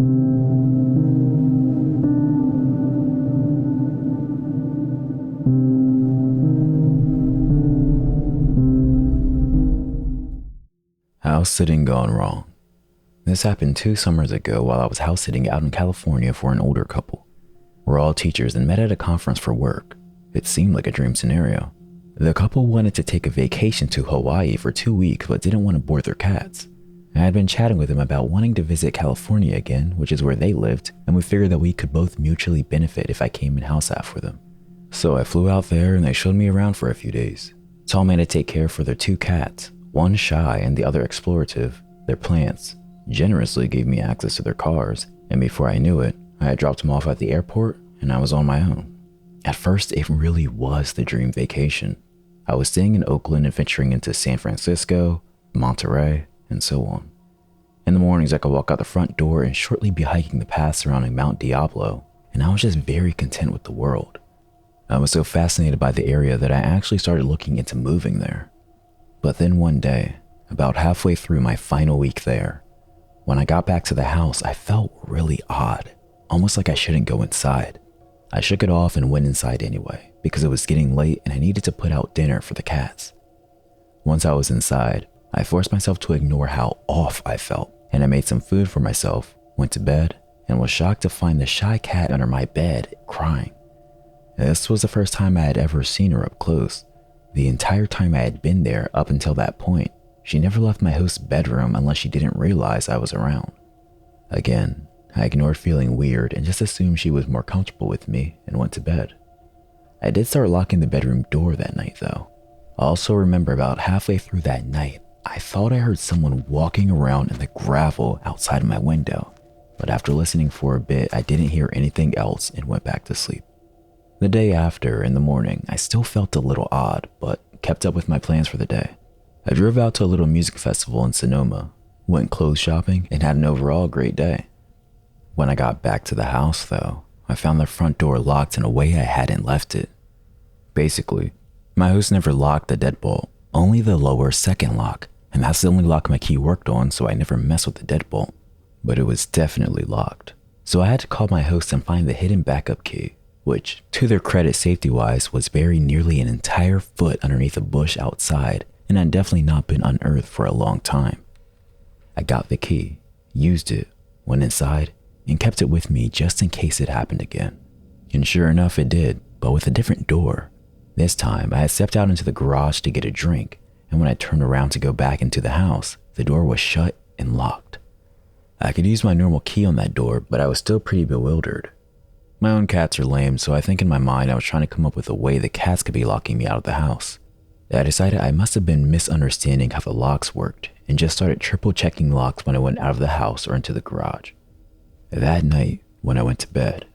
House sitting gone wrong. This happened 2 summers ago while I was house sitting out in California for an older couple. We're all teachers and met at a conference for work. It seemed like a dream scenario. The couple wanted to take a vacation to Hawaii for 2 weeks but didn't want to board their cats. I had been chatting with them about wanting to visit California again, which is where they lived, and we figured that we could both mutually benefit if I came and house sat for them. So I flew out there and they showed me around for a few days. Taught me to take care for their 2 cats, one shy and the other explorative, their plants, generously gave me access to their cars, and before I knew it, I had dropped them off at the airport and I was on my own. At first, it really was the dream vacation. I was staying in Oakland and venturing into San Francisco, Monterey, and so on. In the mornings, I could walk out the front door and shortly be hiking the path surrounding Mount Diablo, and I was just very content with the world. I was so fascinated by the area that I actually started looking into moving there. But then one day, about halfway through my final week there, when I got back to the house, I felt really odd, almost like I shouldn't go inside. I shook it off and went inside anyway, because it was getting late and I needed to put out dinner for the cats. Once I was inside, I forced myself to ignore how off I felt, and I made some food for myself, went to bed, and was shocked to find the shy cat under my bed crying. This was the first time I had ever seen her up close. The entire time I had been there up until that point, she never left my host's bedroom unless she didn't realize I was around. Again, I ignored feeling weird and just assumed she was more comfortable with me and went to bed. I did start locking the bedroom door that night though. I also remember about halfway through that night, I thought I heard someone walking around in the gravel outside of my window, but after listening for a bit, I didn't hear anything else and went back to sleep. The day after, in the morning, I still felt a little odd, but kept up with my plans for the day. I drove out to a little music festival in Sonoma, went clothes shopping, and had an overall great day. When I got back to the house, though, I found the front door locked in a way I hadn't left it. Basically, my host never locked the deadbolt, only the lower second lock, and that's the only lock my key worked on, so I never messed with the deadbolt. But it was definitely locked, so I had to call my host and find the hidden backup key, which, to their credit safety-wise, was buried nearly an entire foot underneath a bush outside and had definitely not been unearthed for a long time. I got the key, used it, went inside, and kept it with me just in case it happened again. And sure enough, it did, but with a different door. This time, I had stepped out into the garage to get a drink, and when I turned around to go back into the house, the door was shut and locked. I could use my normal key on that door, but I was still pretty bewildered. My own cats are lame, so I think in my mind I was trying to come up with a way the cats could be locking me out of the house. I decided I must have been misunderstanding how the locks worked and just started triple checking locks when I went out of the house or into the garage. That night, when I went to bed,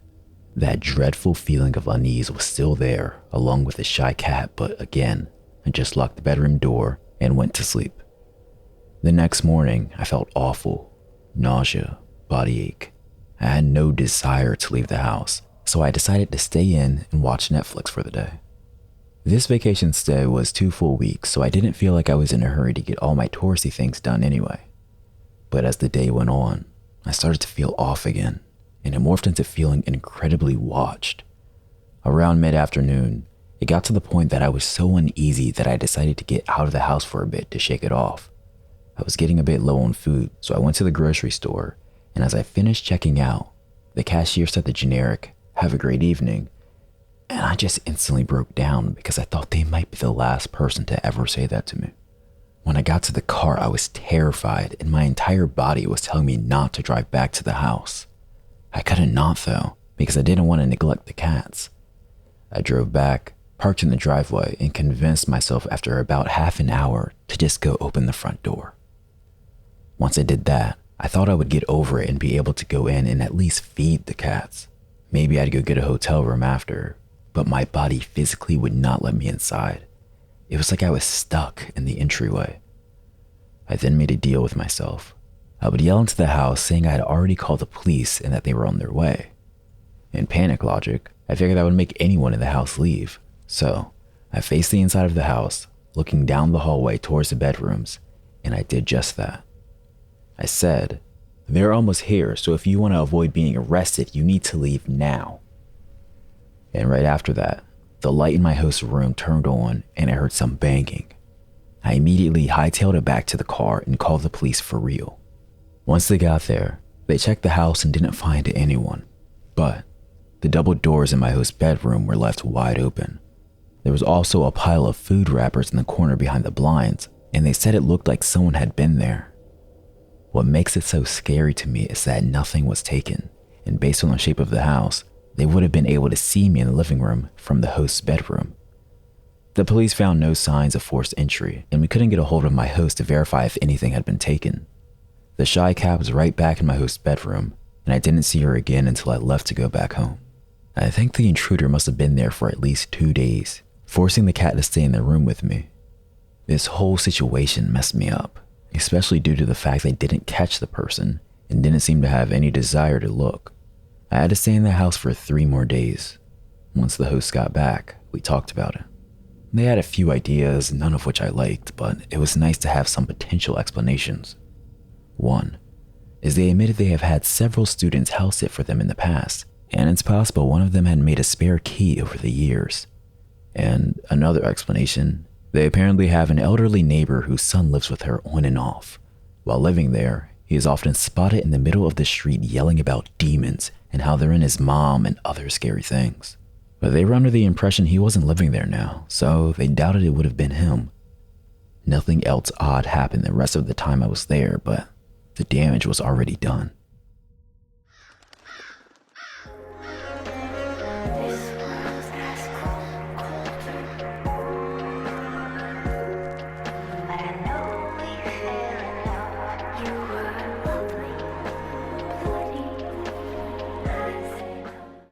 that dreadful feeling of unease was still there along with the shy cat, but again, I just locked the bedroom door and went to sleep. The next morning, I felt awful, nausea, body ache. I had no desire to leave the house, so I decided to stay in and watch Netflix for the day. This vacation stay was 2 full weeks, so I didn't feel like I was in a hurry to get all my touristy things done anyway. But as the day went on, I started to feel off again, and it morphed into feeling incredibly watched. Around mid-afternoon, it got to the point that I was so uneasy that I decided to get out of the house for a bit to shake it off. I was getting a bit low on food, so I went to the grocery store, and as I finished checking out, the cashier said the generic, "Have a great evening," and I just instantly broke down because I thought they might be the last person to ever say that to me. When I got to the car, I was terrified, and my entire body was telling me not to drive back to the house. I couldn't not though, because I didn't want to neglect the cats. I drove back, parked in the driveway, and convinced myself after about half an hour to just go open the front door. Once I did that, I thought I would get over it and be able to go in and at least feed the cats. Maybe I'd go get a hotel room after, but my body physically would not let me inside. It was like I was stuck in the entryway. I then made a deal with myself. I would yell into the house saying I had already called the police and that they were on their way. In panic logic, I figured that would make anyone in the house leave. So I faced the inside of the house, looking down the hallway towards the bedrooms, and I did just that. I said, They're almost here, so if you want to avoid being arrested, you need to leave now. And right after that, the light in my host's room turned on and I heard some banging. I immediately hightailed it back to the car and called the police for real. Once they got there, they checked the house and didn't find anyone, but the double doors in my host's bedroom were left wide open. There was also a pile of food wrappers in the corner behind the blinds, and they said it looked like someone had been there. What makes it so scary to me is that nothing was taken, and based on the shape of the house, they would have been able to see me in the living room from the host's bedroom. The police found no signs of forced entry, and we couldn't get a hold of my host to verify if anything had been taken. The shy cat was right back in my host's bedroom, and I didn't see her again until I left to go back home. I think the intruder must have been there for at least 2 days, forcing the cat to stay in the room with me. This whole situation messed me up, especially due to the fact they didn't catch the person and didn't seem to have any desire to look. I had to stay in the house for 3 more days. Once the host got back, we talked about it. They had a few ideas, none of which I liked, but it was nice to have some potential explanations. One is they admitted they have had several students house sit for them in the past, and it's possible one of them had made a spare key over the years. And another explanation, they apparently have an elderly neighbor whose son lives with her on and off. While living there, he is often spotted in the middle of the street yelling about demons and how they're in his mom and other scary things. But they were under the impression he wasn't living there now, so they doubted it would have been him. Nothing else odd happened the rest of the time I was there, but the damage was already done.